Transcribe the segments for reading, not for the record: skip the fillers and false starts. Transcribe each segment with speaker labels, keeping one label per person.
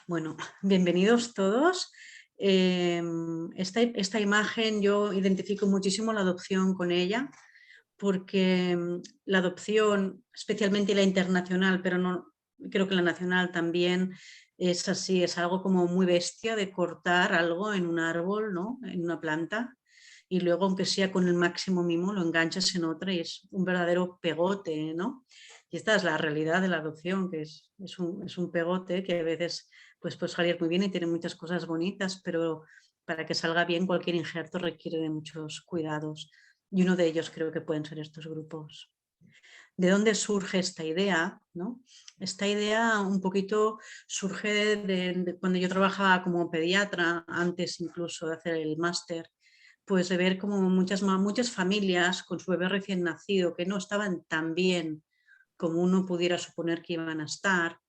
Speaker 1: Bueno, bienvenidos todos. Esta imagen yo identifico muchísimo la adopción con ella, porque la adopción, especialmente la internacional, pero no, creo que la nacional también es así, es algo como muy bestia de cortar algo en un árbol, ¿no? En una planta, y luego, aunque sea con el máximo mimo, lo enganchas en otra y es un verdadero pegote, ¿no? Y esta es la realidad de la adopción, que es un pegote que a veces pues salir muy bien y tiene muchas cosas bonitas, pero para que salga bien cualquier injerto requiere de muchos cuidados. Y uno de ellos creo que pueden ser estos grupos. ¿De dónde surge esta idea? ¿No? Esta idea un poquito surge de cuando yo trabajaba como pediatra, antes incluso de hacer el máster, pues de ver como muchas familias con su bebé recién nacido que no estaban tan bien como uno pudiera suponer que iban a estar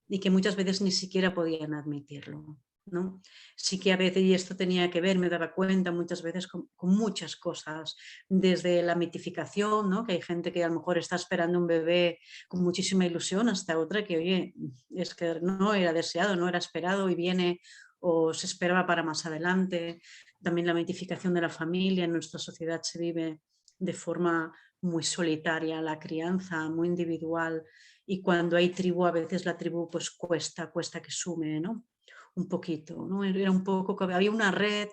Speaker 1: y que muchas veces ni siquiera podían admitirlo, ¿no? Sí que a veces, y esto tenía que ver, me daba cuenta muchas veces con muchas cosas, desde la mitificación, ¿no? Que hay gente que a lo mejor está esperando un bebé con muchísima ilusión, hasta otra que, oye, es que no era deseado, no era esperado y viene o se esperaba para más adelante. También la mitificación de la familia en nuestra sociedad se vive de forma muy solitaria, la crianza, muy individual, y cuando hay tribu, a veces la tribu pues cuesta que sume, ¿no? Un poquito, ¿no? Era un poco que había una red,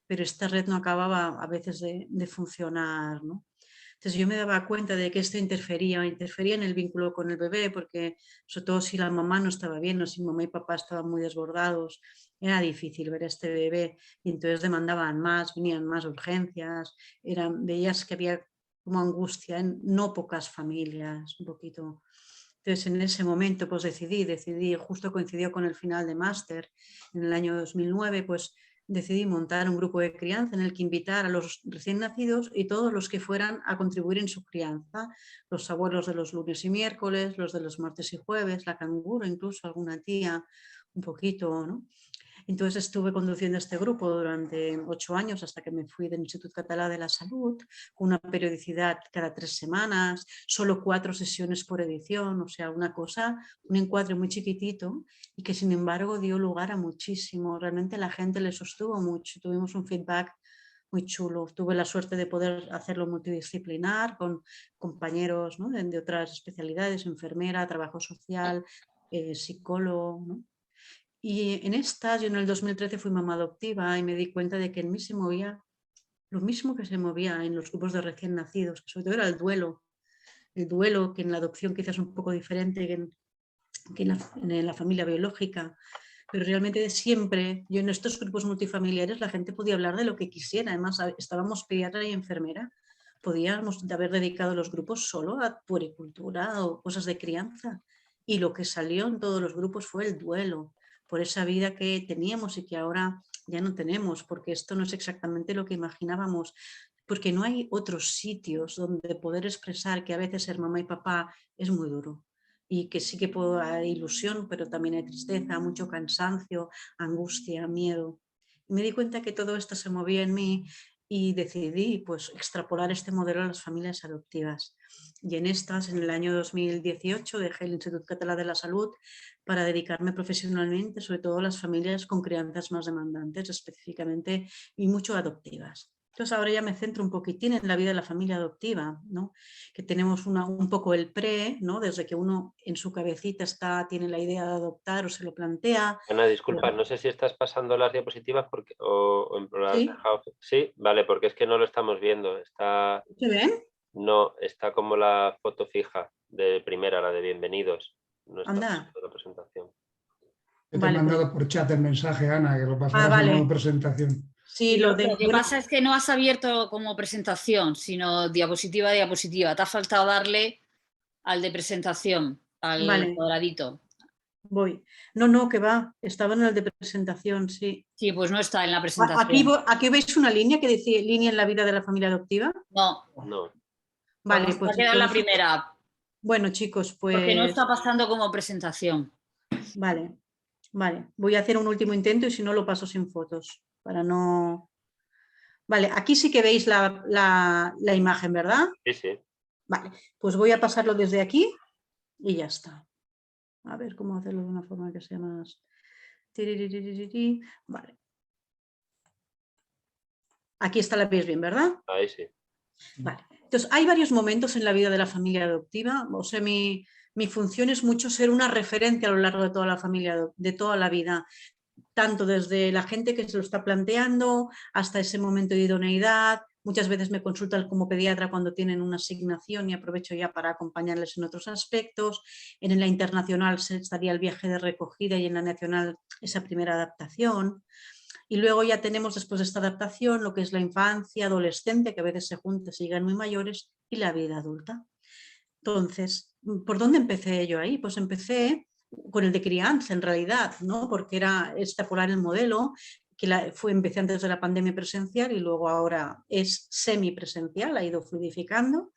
Speaker 1: pero esta red no acababa a veces de funcionar, ¿no? Entonces yo me daba cuenta de que esto interfería en el vínculo con el bebé, porque sobre todo si la mamá no estaba bien o si mamá y papá estaban muy desbordados, era difícil ver a este bebé y entonces demandaban más, venían más urgencias, veías que había como angustia en no pocas familias, un poquito. Entonces en ese momento pues decidí, justo coincidió con el final de máster en el año 2009, pues decidí montar un grupo de crianza en el que invitar a los recién nacidos y todos los que fueran a contribuir en su crianza, los abuelos de los lunes y miércoles, los de los martes y jueves, la canguro, incluso alguna tía, un poquito, ¿no? Entonces estuve conduciendo este grupo durante 8 años hasta que me fui del Institut Català de la Salud, con una periodicidad cada 3 semanas, solo 4 sesiones por edición, o sea, una cosa, un encuadre muy chiquitito y que sin embargo dio lugar a muchísimo. Realmente la gente le sostuvo mucho, tuvimos un feedback muy chulo. Tuve la suerte de poder hacerlo multidisciplinar con compañeros, ¿no? de otras especialidades, enfermera, trabajo social, psicólogo, ¿no? Y en estas, yo en el 2013 fui mamá adoptiva y me di cuenta de que en mí se movía lo mismo que se movía en los grupos de recién nacidos, que sobre todo era el duelo que en la adopción quizás es un poco diferente en la familia biológica, pero realmente de siempre, yo en estos grupos multifamiliares la gente podía hablar de lo que quisiera, además estábamos pediatra y enfermera, podíamos haber dedicado los grupos solo a puericultura o cosas de crianza y lo que salió en todos los grupos fue el duelo por esa vida que teníamos y que ahora ya no tenemos, porque esto no es exactamente lo que imaginábamos, porque no hay otros sitios donde poder expresar que a veces ser mamá y papá es muy duro y que sí que puedo dar ilusión, pero también hay tristeza, mucho cansancio, angustia, miedo. Y me di cuenta que todo esto se movía en mí y decidí pues extrapolar este modelo a las familias adoptivas. Y en estas, en el año 2018, dejé el Institut Català de la Salud para dedicarme profesionalmente sobre todo a las familias con crianzas más demandantes, específicamente y mucho adoptivas. Entonces ahora ya me centro un poquitín en la vida de la familia adoptiva, ¿no? Que tenemos un poco el pre, ¿no? Desde que uno en su cabecita tiene la idea de adoptar o se lo plantea.
Speaker 2: Ana, disculpa, no sé si estás pasando las diapositivas porque, o las has
Speaker 1: ¿Sí?
Speaker 2: dejado. Sí, vale, porque es que no lo estamos viendo.
Speaker 1: ¿Se ven?
Speaker 2: No, está como la foto fija de primera, la de bienvenidos. No está
Speaker 1: Anda,
Speaker 2: pasando la presentación.
Speaker 3: Yo te he
Speaker 1: vale, pues.
Speaker 3: mandado por chat el mensaje, Ana, que lo
Speaker 1: Ah,
Speaker 3: pasarás en modo
Speaker 1: vale.
Speaker 3: presentación.
Speaker 1: Sí,
Speaker 4: Y
Speaker 1: lo
Speaker 4: lo
Speaker 1: de.
Speaker 4: que
Speaker 1: Bueno,
Speaker 4: pasa es que no has abierto como presentación, sino diapositiva a diapositiva. Te ha faltado darle al de presentación, al
Speaker 1: vale,
Speaker 4: cuadradito.
Speaker 1: voy. No, que va. Estaba en el de presentación, sí.
Speaker 4: Sí, pues no está en la
Speaker 1: Aquí,
Speaker 4: presentación.
Speaker 1: aquí veis una línea que dice línea en la vida de la familia adoptiva.
Speaker 4: No,
Speaker 2: No.
Speaker 1: Vale,
Speaker 4: va
Speaker 1: pues
Speaker 4: a quedar la
Speaker 1: entonces.
Speaker 4: primera,
Speaker 1: Bueno, chicos,
Speaker 4: porque no
Speaker 1: pues.
Speaker 4: está pasando como presentación.
Speaker 1: Vale, vale. Voy a hacer un último intento y si no lo paso sin fotos. Para no. Vale, aquí sí que veis la imagen, ¿verdad?
Speaker 2: Sí, sí.
Speaker 1: Vale, pues voy a pasarlo desde aquí y ya está. A ver cómo hacerlo de una forma que sea más. Tiriririri. Vale. Aquí está, la veis bien, ¿verdad?
Speaker 2: Ahí sí.
Speaker 1: Vale. Entonces, hay varios momentos en la vida de la familia adoptiva. O sea, mi función es mucho ser una referencia a lo largo de toda la familia, de toda la vida, tanto desde la gente que se lo está planteando hasta ese momento de idoneidad. Muchas veces me consultan como pediatra cuando tienen una asignación y aprovecho ya para acompañarles en otros aspectos. En la internacional estaría el viaje de recogida y en la nacional esa primera adaptación. Y luego ya tenemos después de esta adaptación lo que es la infancia, adolescencia, que a veces se juntan, se llegan muy mayores, y la vida adulta. Entonces, ¿por dónde empecé yo ahí? Pues empecé con el de crianza en realidad, ¿no? Porque era extrapolar el modelo, que empecé antes de la pandemia presencial y luego ahora es semipresencial, ha ido fluidificando.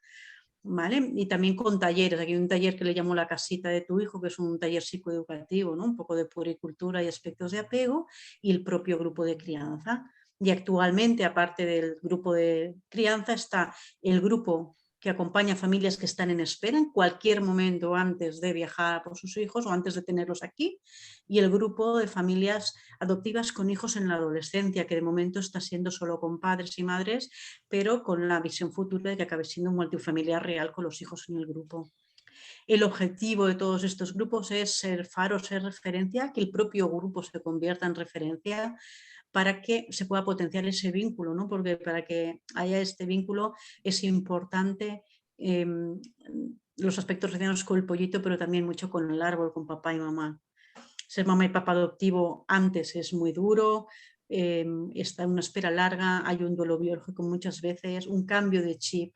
Speaker 1: ¿Vale? Y también con talleres, aquí hay un taller que le llamo La casita de tu hijo, que es un taller psicoeducativo, ¿no? Un poco de puericultura y aspectos de apego, y el propio grupo de crianza. Y actualmente, aparte del grupo de crianza, está el grupo que acompaña a familias que están en espera en cualquier momento antes de viajar por sus hijos o antes de tenerlos aquí, y el grupo de familias adoptivas con hijos en la adolescencia, que de momento está siendo solo con padres y madres, pero con la visión futura de que acabe siendo un multifamiliar real con los hijos en el grupo. El objetivo de todos estos grupos es ser faro, ser referencia, que el propio grupo se convierta en referencia para que se pueda potenciar ese vínculo, ¿no? Porque para que haya este vínculo es importante los aspectos relacionados con el pollito, pero también mucho con el árbol, con papá y mamá. Ser mamá y papá adoptivo antes es muy duro, está una espera larga, hay un duelo biológico muchas veces, un cambio de chip,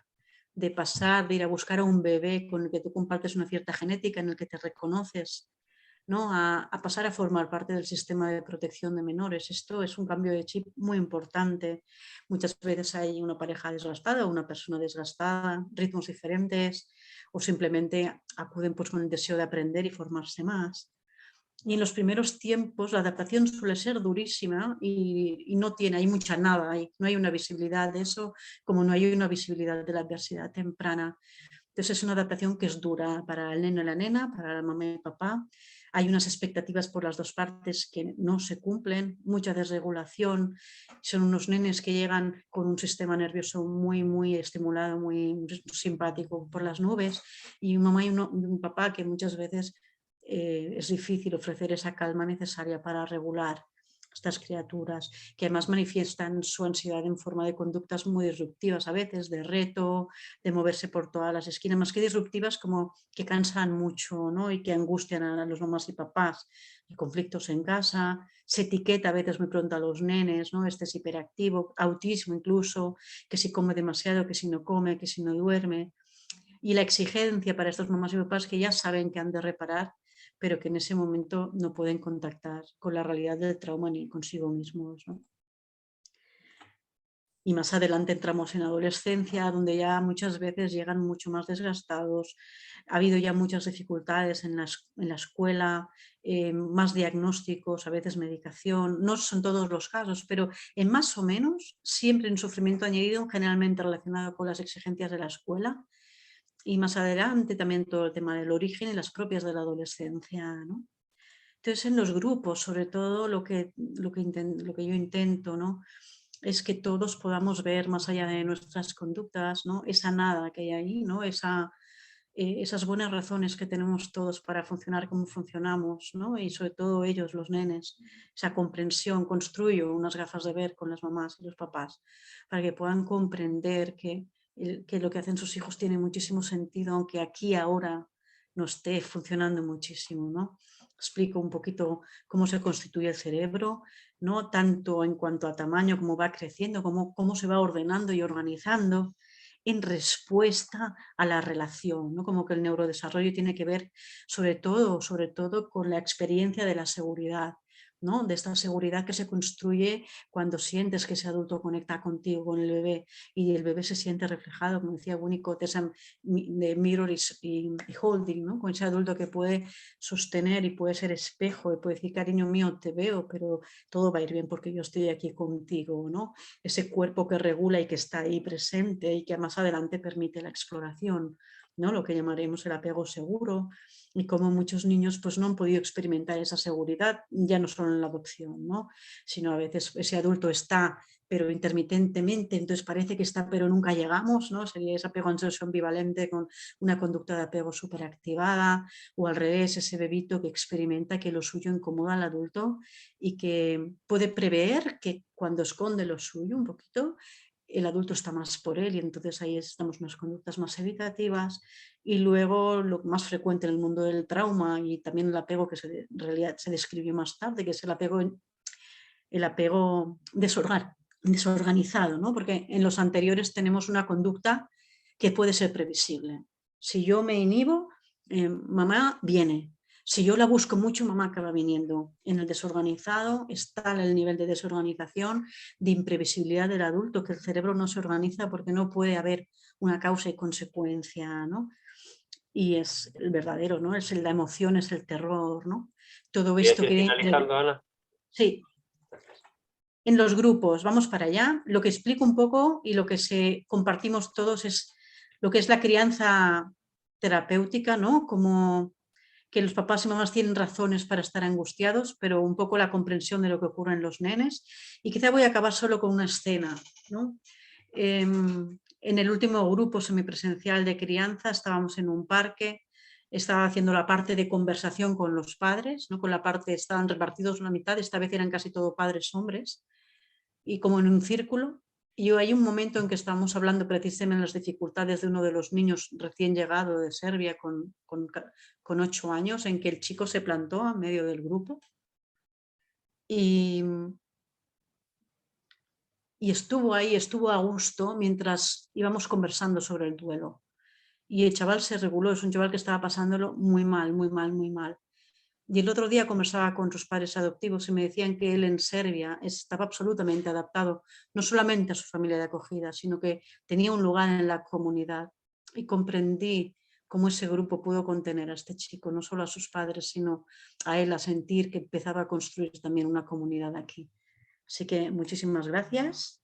Speaker 1: de pasar, de ir a buscar a un bebé con el que tú compartes una cierta genética, en el que te reconoces, ¿no? a pasar a formar parte del sistema de protección de menores. Esto es un cambio de chip muy importante. Muchas veces hay una pareja desgastada o una persona desgastada, ritmos diferentes, o simplemente acuden pues, con el deseo de aprender y formarse más. Y en los primeros tiempos la adaptación suele ser durísima y no hay mucha nada, no hay una visibilidad de eso, como no hay una visibilidad de la adversidad temprana. Entonces es una adaptación que es dura para el neno y la nena, para la mamá y el papá. Hay unas expectativas por las dos partes que no se cumplen, mucha desregulación. Son unos nenes que llegan con un sistema nervioso muy, muy estimulado, muy simpático por las nubes, y un mamá y un papá que muchas veces es difícil ofrecer esa calma necesaria para regular estas criaturas, que además manifiestan su ansiedad en forma de conductas muy disruptivas, a veces de reto, de moverse por todas las esquinas, más que disruptivas, como que cansan mucho, ¿no? Y que angustian a los mamás y papás. Y conflictos en casa, se etiqueta a veces muy pronto a los nenes, ¿no? Este es hiperactivo, autismo incluso, que si come demasiado, que si no come, que si no duerme. Y la exigencia para estos mamás y papás que ya saben que han de reparar, pero que en ese momento no pueden contactar con la realidad del trauma ni consigo mismos, ¿no? Y más adelante entramos en adolescencia, donde ya muchas veces llegan mucho más desgastados. Ha habido ya muchas dificultades en la escuela, más diagnósticos, a veces medicación. No son todos los casos, pero en más o menos siempre un sufrimiento añadido, generalmente relacionado con las exigencias de la escuela. Y más adelante también todo el tema del origen y las propias de la adolescencia, ¿no? Entonces en los grupos, sobre todo lo que yo intento, ¿no? Es que todos podamos ver más allá de nuestras conductas, ¿no? Esa nada que hay ahí, ¿no? Esas buenas razones que tenemos todos para funcionar como funcionamos, ¿no? Y sobre todo ellos, los nenes, esa comprensión. Construyo unas gafas de ver con las mamás y los papás para que puedan comprender que lo que hacen sus hijos tiene muchísimo sentido, aunque aquí ahora no esté funcionando muchísimo, ¿no? Explico un poquito cómo se constituye el cerebro, no tanto en cuanto a tamaño, cómo va creciendo, cómo se va ordenando y organizando en respuesta a la relación, ¿no? Como que el neurodesarrollo tiene que ver sobre todo con la experiencia de la seguridad, ¿no? De esta seguridad que se construye cuando sientes que ese adulto conecta contigo, con el bebé, y el bebé se siente reflejado, como decía Winnicott, de mirror y holding, ¿no? Con ese adulto que puede sostener y puede ser espejo y puede decir, cariño mío, te veo, pero todo va a ir bien porque yo estoy aquí contigo, ¿no? Ese cuerpo que regula y que está ahí presente y que más adelante permite la exploración ¿no? Lo que llamaremos el apego seguro, y cómo muchos niños pues, no han podido experimentar esa seguridad, ya no solo en la adopción, ¿no? Sino a veces ese adulto está, pero intermitentemente, entonces parece que está, pero nunca llegamos, ¿no? Sería ese apego ansioso ambivalente con una conducta de apego superactivada, o al revés, ese bebito que experimenta que lo suyo incomoda al adulto y que puede prever que cuando esconde lo suyo un poquito, el adulto está más por él y entonces ahí estamos en unas conductas más evitativas. Y luego lo más frecuente en el mundo del trauma y también el apego que en realidad se describió más tarde, que es el apego desorganizado, ¿no? Porque en los anteriores tenemos una conducta que puede ser previsible. Si yo me inhibo, mamá viene. Si yo la busco mucho, mamá acaba viniendo. En el desorganizado está el nivel de desorganización, de imprevisibilidad del adulto, que el cerebro no se organiza porque no puede haber una causa y consecuencia, ¿no? Y es el verdadero, ¿no? Es la emoción, es el terror, ¿no? Todo
Speaker 2: ¿Quieres
Speaker 1: esto
Speaker 2: ir
Speaker 1: que...
Speaker 2: finalizando, Ana?
Speaker 1: Sí, en los grupos, vamos para allá. Lo que explico un poco y lo que compartimos todos es lo que es la crianza terapéutica, ¿no? Como que los papás y mamás tienen razones para estar angustiados, pero un poco la comprensión de lo que ocurre en los nenes. Y quizá voy a acabar solo con una escena, ¿no? En el último grupo semipresencial de crianza estábamos en un parque, estaba haciendo la parte de conversación con los padres, ¿no? Con la parte, estaban repartidos la mitad, esta vez eran casi todo padres hombres, y como en un círculo. Y hay un momento en que estábamos hablando precisamente de las dificultades de uno de los niños recién llegado de Serbia con 8 años, en que el chico se plantó a medio del grupo y estuvo ahí, estuvo a gusto mientras íbamos conversando sobre el duelo. Y el chaval se reguló, es un chaval que estaba pasándolo muy mal, muy mal, muy mal. Y el otro día conversaba con sus padres adoptivos y me decían que él en Serbia estaba absolutamente adaptado, no solamente a su familia de acogida, sino que tenía un lugar en la comunidad. Y comprendí cómo ese grupo pudo contener a este chico, no solo a sus padres, sino a él, a sentir que empezaba a construir también una comunidad aquí. Así que muchísimas gracias